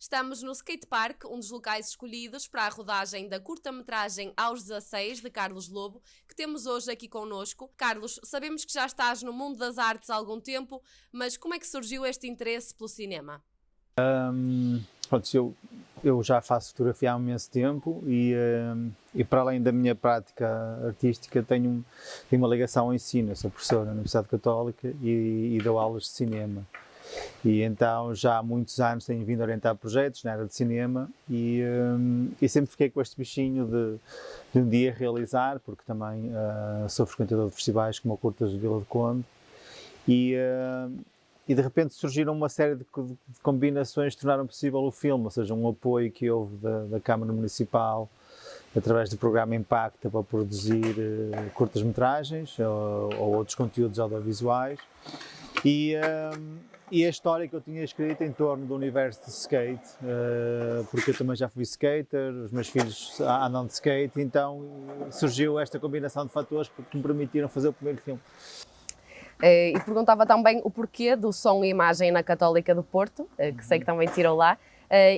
Estamos no skatepark, um dos locais escolhidos para a rodagem da curta-metragem Aos 16, de Carlos Lobo, que temos hoje aqui connosco. Carlos, sabemos que já estás no mundo das artes há algum tempo, mas como é que surgiu este interesse pelo cinema? Eu já faço fotografia há um imenso tempo e para além da minha prática artística tenho uma ligação ao ensino. Eu sou professor na Universidade Católica e dou aulas de cinema. E então já há muitos anos tenho vindo a orientar projetos na área de cinema e sempre fiquei com este bichinho de um dia realizar, porque também sou frequentador de festivais como o Curtas de Vila do Conde e de repente surgiram uma série de combinações que tornaram possível o filme, ou seja, um apoio que houve da Câmara Municipal através do programa Impacta para produzir curtas-metragens ou outros conteúdos audiovisuais e a história que eu tinha escrito em torno do universo de skate, porque eu também já fui skater, os meus filhos andam de skate, então surgiu esta combinação de fatores que me permitiram fazer o primeiro filme. E perguntava também o porquê do som e imagem na Católica do Porto, que sei que também tirou lá,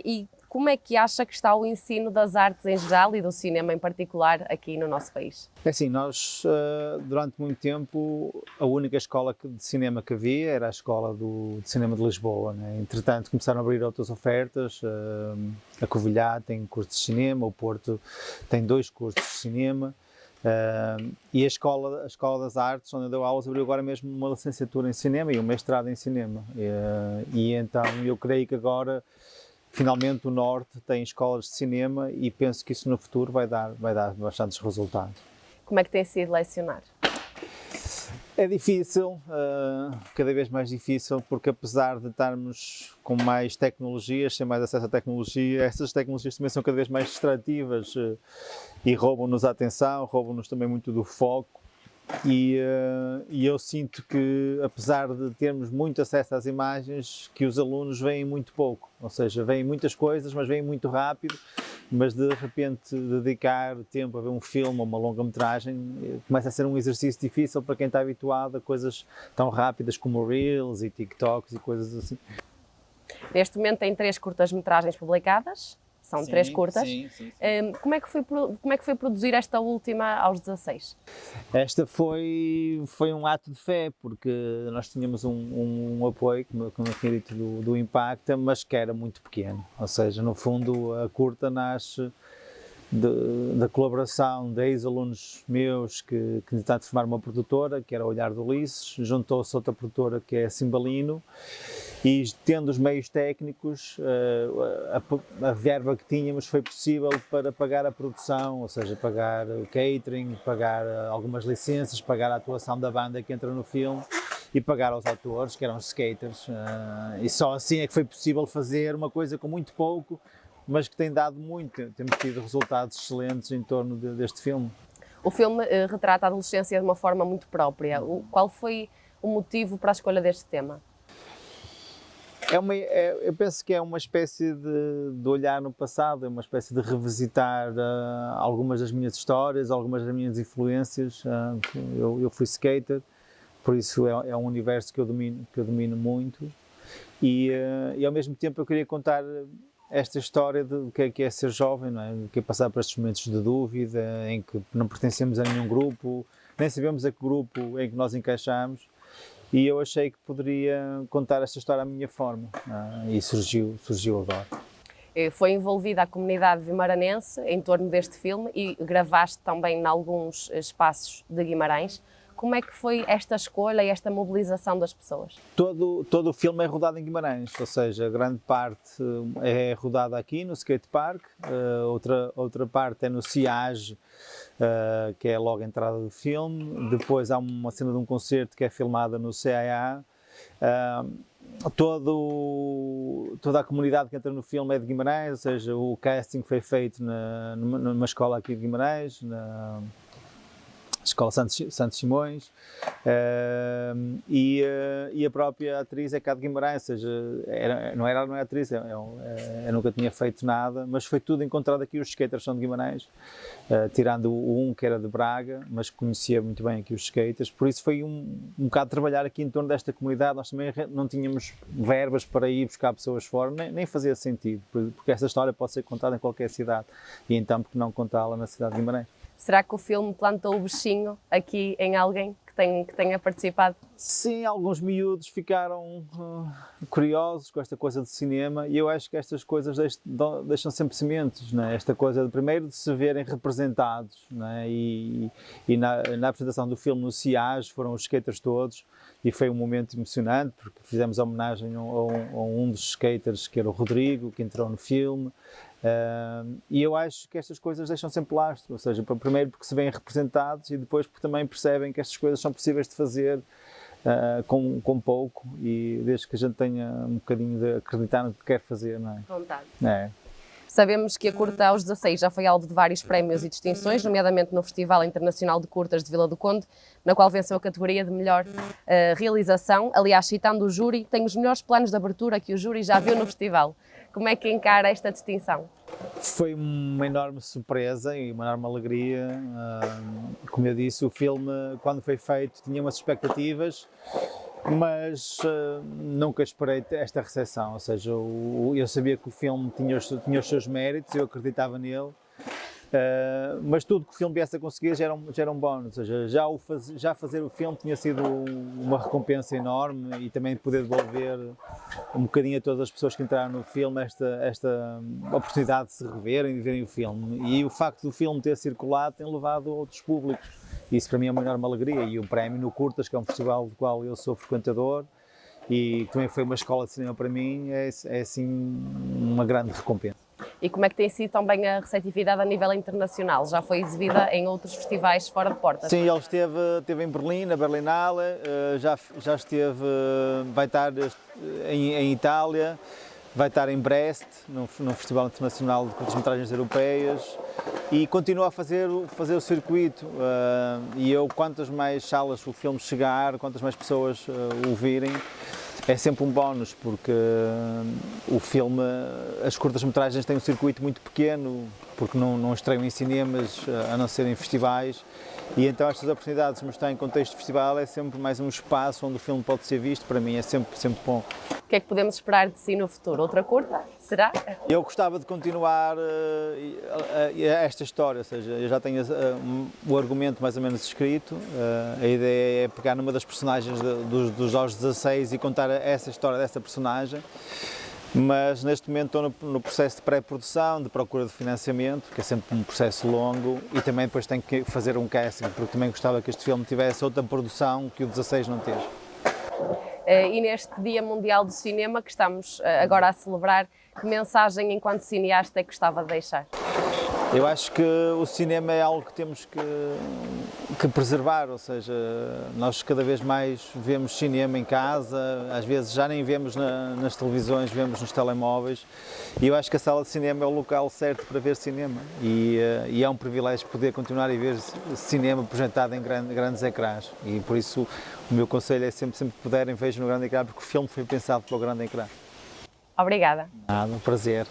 e como é que acha que está o ensino das artes em geral e do cinema em particular aqui no nosso país? É assim, nós durante muito tempo a única escola de cinema que havia era a Escola de Cinema de Lisboa, né? Entretanto começaram a abrir outras ofertas, a Covilhã tem cursos de cinema, o Porto tem 2 cursos de cinema. E a Escola das Artes, onde eu dou aulas, abriu agora mesmo uma licenciatura em cinema e um mestrado em cinema. E então eu creio que agora, finalmente, o Norte tem escolas de cinema e penso que isso no futuro vai dar bastantes resultados. Como é que tem sido lecionar? É difícil, cada vez mais difícil, porque apesar de estarmos com mais tecnologias, sem mais acesso à tecnologia, essas tecnologias também são cada vez mais distrativas e roubam-nos a atenção, roubam-nos também muito do foco. E eu sinto que, apesar de termos muito acesso às imagens, que os alunos veem muito pouco, ou seja, veem muitas coisas, mas veem muito rápido, mas de repente dedicar tempo a ver um filme ou uma longa-metragem começa a ser um exercício difícil para quem está habituado a coisas tão rápidas como Reels e TikToks e coisas assim. Neste momento tem 3 curtas-metragens publicadas, são 3 curtas. Sim. Como é que foi produzir esta última aos 16? Esta foi um ato de fé, porque nós tínhamos um apoio, como eu tinha dito, do Impacta, mas que era muito pequeno. Ou seja, no fundo, a curta nasce da colaboração de ex-alunos meus que tentaram formar uma produtora, que era o Olhar do Ulisses, juntou-se outra produtora que é a Cimbalino, e tendo os meios técnicos, a verba que tínhamos foi possível para pagar a produção, ou seja, pagar o catering, pagar algumas licenças, pagar a atuação da banda que entra no filme e pagar aos atores, que eram os skaters, e só assim é que foi possível fazer uma coisa com muito pouco, mas que tem dado muito, temos tido resultados excelentes em torno deste filme. O filme retrata a adolescência de uma forma muito própria. Qual foi o motivo para a escolha deste tema? Eu penso que é uma espécie de olhar no passado, é uma espécie de revisitar algumas das minhas histórias, algumas das minhas influências. Eu fui skater, por isso é um universo que eu domino muito e ao mesmo tempo eu queria contar esta história do que é ser jovem, não é? Do que é passar por estes momentos de dúvida, em que não pertencemos a nenhum grupo, nem sabemos a que grupo em que nós encaixamos. E eu achei que poderia contar esta história à minha forma, e surgiu agora. Foi envolvida a comunidade vimaranense em torno deste filme e gravaste também em alguns espaços de Guimarães. Como é que foi esta escolha e esta mobilização das pessoas? Todo o filme é rodado em Guimarães, ou seja, grande parte é rodada aqui no skatepark, outra parte é no CIAGE, que é logo a entrada do filme. Depois há uma cena de um concerto que é filmada no CAA. Toda a comunidade que entra no filme é de Guimarães, ou seja, o casting foi feito numa escola aqui de Guimarães, Escola Santos Simões, e a própria atriz é cá de Guimarães, ou seja, não é atriz, eu nunca tinha feito nada, mas foi tudo encontrado aqui, os skaters são de Guimarães, tirando um que era de Braga, mas conhecia muito bem aqui os skaters, por isso foi um bocado trabalhar aqui em torno desta comunidade. Nós também não tínhamos verbas para ir buscar pessoas fora, nem fazia sentido, porque essa história pode ser contada em qualquer cidade, e então por que não contá-la na cidade de Guimarães? Será que o filme plantou o bichinho aqui em alguém que tenha participado? Sim, alguns miúdos ficaram curiosos com esta coisa de cinema, e eu acho que estas coisas deixam sempre sementes, não é? Esta coisa, primeiro, de se verem representados, não é? E na apresentação do filme no CIAS foram os skaters todos, e foi um momento emocionante, porque fizemos a homenagem a um dos skaters, que era o Rodrigo, que entrou no filme. E eu acho que estas coisas deixam sempre lastro, ou seja, primeiro porque se veem representados, e depois porque também percebem que estas coisas são possíveis de fazer com pouco, e desde que a gente tenha um bocadinho de acreditar no que quer fazer, não é? Vontade. É. Sabemos que a curta aos 16 já foi alvo de vários prémios e distinções, nomeadamente no Festival Internacional de Curtas de Vila do Conde, na qual venceu a categoria de melhor realização. Aliás, citando o júri, tem os melhores planos de abertura que o júri já viu no festival. Como é que encara esta distinção? Foi uma enorme surpresa e uma enorme alegria. Como eu disse, o filme, quando foi feito, tinha umas expectativas, mas nunca esperei esta recepção. Ou seja, eu sabia que o filme tinha os seus méritos, eu acreditava nele, mas tudo que o filme viesse a conseguir já era um bónus. Ou seja, já fazer o filme tinha sido uma recompensa enorme, e também poder devolver um bocadinho a todas as pessoas que entraram no filme esta oportunidade de se reverem e de verem o filme. E o facto do filme ter circulado tem levado a outros públicos. Isso para mim é uma enorme alegria, e o prémio no Curtas, que é um festival do qual eu sou frequentador e também foi uma escola de cinema para mim, é assim uma grande recompensa. E como é que tem sido também a receptividade a nível internacional? Já foi exibida em outros festivais fora de portas? Sim, ele esteve em Berlim, na Berlinale, já esteve, vai estar em Itália, vai estar em Brest, no Festival Internacional de Curtas-Metragens Europeias, e continua a fazer o circuito. E eu, quantas mais salas o filme chegar, quantas mais pessoas o virem, é sempre um bónus, porque o filme, as curtas-metragens têm um circuito muito pequeno, porque não estreiam em cinemas, a não ser em festivais, e então estas oportunidades de mostrar em contexto de festival é sempre mais um espaço onde o filme pode ser visto. Para mim é sempre bom. O que é que podemos esperar de si no futuro? Outra curta? Será? Eu gostava de continuar esta história, ou seja, eu já tenho o argumento mais ou menos escrito. A ideia é pegar numa das personagens dos aos 16 e contar essa história dessa personagem, mas neste momento estou no processo de pré-produção, de procura de financiamento, que é sempre um processo longo, e também depois tenho que fazer um casting, porque também gostava que este filme tivesse outra produção que o 16 não teve. E neste Dia Mundial do Cinema que estamos agora a celebrar, que mensagem enquanto cineasta é que gostava de deixar? Eu acho que o cinema é algo que temos que preservar, ou seja, nós cada vez mais vemos cinema em casa, às vezes já nem vemos nas televisões, vemos nos telemóveis, e eu acho que a sala de cinema é o local certo para ver cinema, e é um privilégio poder continuar a ver cinema projetado em grandes ecrãs, e por isso o meu conselho é sempre que puderem, vejam no grande ecrã, porque o filme foi pensado para o grande ecrã. Obrigada. Nada, um prazer.